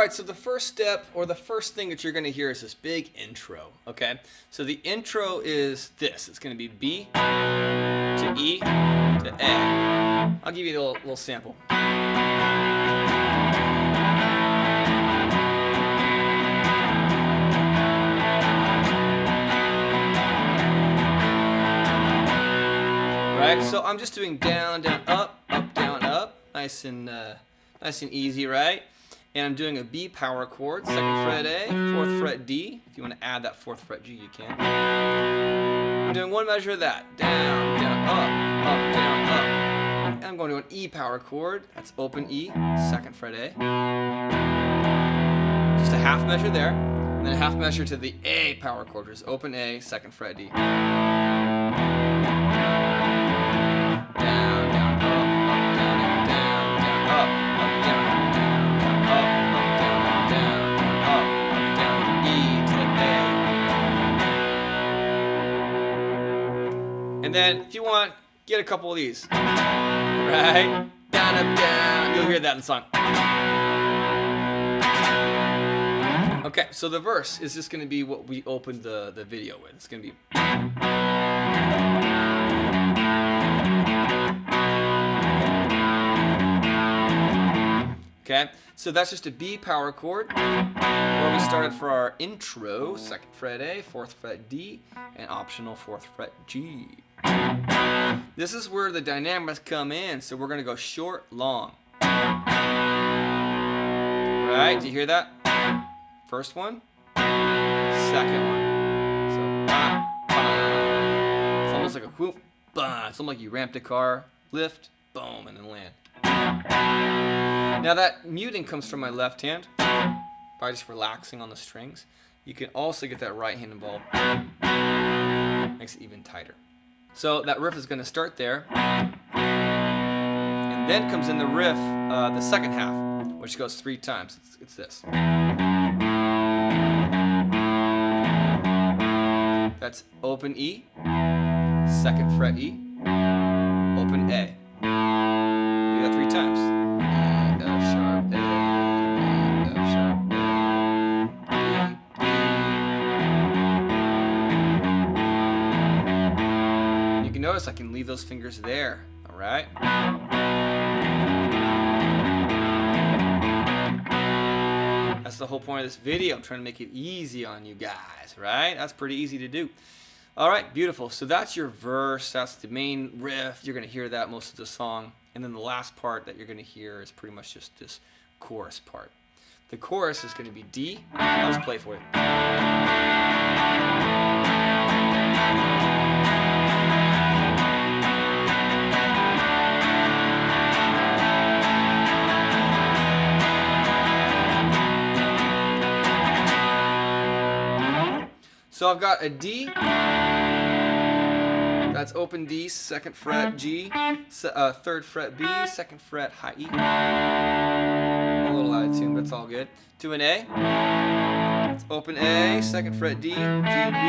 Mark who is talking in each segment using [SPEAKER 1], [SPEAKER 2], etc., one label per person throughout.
[SPEAKER 1] right, so the first step or the first thing that you're going to hear is this big intro, okay? So the intro is this. It's going to be B to E to A. I'll give you a little sample. Right, so I'm just doing down, down, up, down, up. Nice and easy, right? And I'm doing a B power chord, 2nd fret A, 4th fret D. If you want to add that 4th fret G, you can. I'm doing one measure of that. Down, down, up, down, up. And I'm going to an E power chord. That's open E, 2nd fret A. Just a half measure there. And then a half measure to the A power chord, which is open A, 2nd fret D. And then, if you want, get a couple of these. Right? Down, up, down. You'll hear that in the song. Okay, so the verse is just going to be what we opened the video with. It's going to be... Okay, so that's just a B power chord where we started for our intro, 2nd fret A, 4th fret D, and optional 4th fret G. This is where the dynamics come in, so we're going to go short, long. Right, do you hear that? First one, second one. So, it's almost like a whoop, bah. It's almost like you ramped a car, lift, boom, and then land. Now that muting comes from my left hand, by just relaxing on the strings. You can also get that right hand involved. Makes it even tighter. So that riff is going to start there. And then comes in the riff, the second half, which goes 3 times. It's this. That's open E, 2nd fret E, open A. Do that 3 times. E, F sharp, A, E, F sharp, A, D, D. You can notice I can leave those fingers there, all right? That's the whole point of this video. I'm trying to make it easy on you guys, right? That's pretty easy to do. All right, beautiful. So that's your verse. That's the main riff. You're going to hear that most of the song. And then the last part that you're going to hear is pretty much just this chorus part. The chorus is going to be D. Let's play for you. So I've got a D, that's open D, 2nd fret G, 3rd fret B, 2nd fret high E. A little out of tune, but it's all good. To an A, it's open A, 2nd fret D, G and B.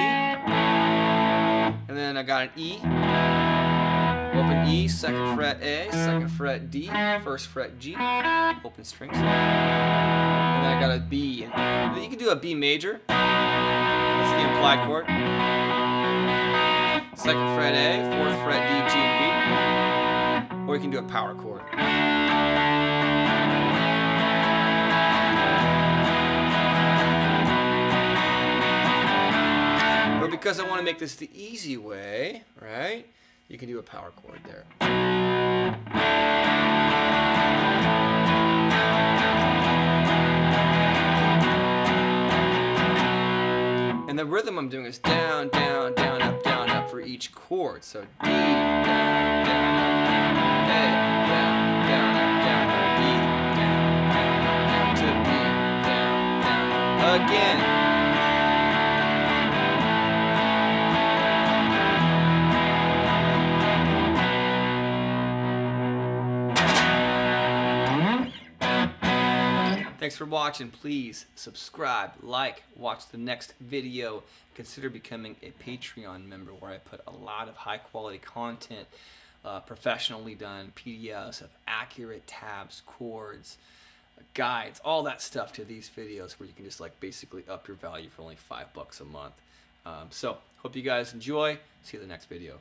[SPEAKER 1] And then I got an E, open E, 2nd fret A, 2nd fret D, 1st fret G, open strings. And then I got a B. And you can do a B major. That's the implied chord. 2nd fret A, 4th fret D, G, and B. Or you can do a power chord. But because I want to make this the easy way, right, you can do a power chord there. And the rhythm I'm doing is down, down, down, up for each chord. So D, down, down, up, A, down, down, up, B, down, to B, down, again. Thanks for watching. Please subscribe, like, watch the next video. Consider becoming a Patreon member where I put a lot of high quality content, professionally done PDFs of accurate tabs, chords, guides, all that stuff to these videos where you can just like basically up your value for only $5 a month. So hope you guys enjoy. See you in the next video.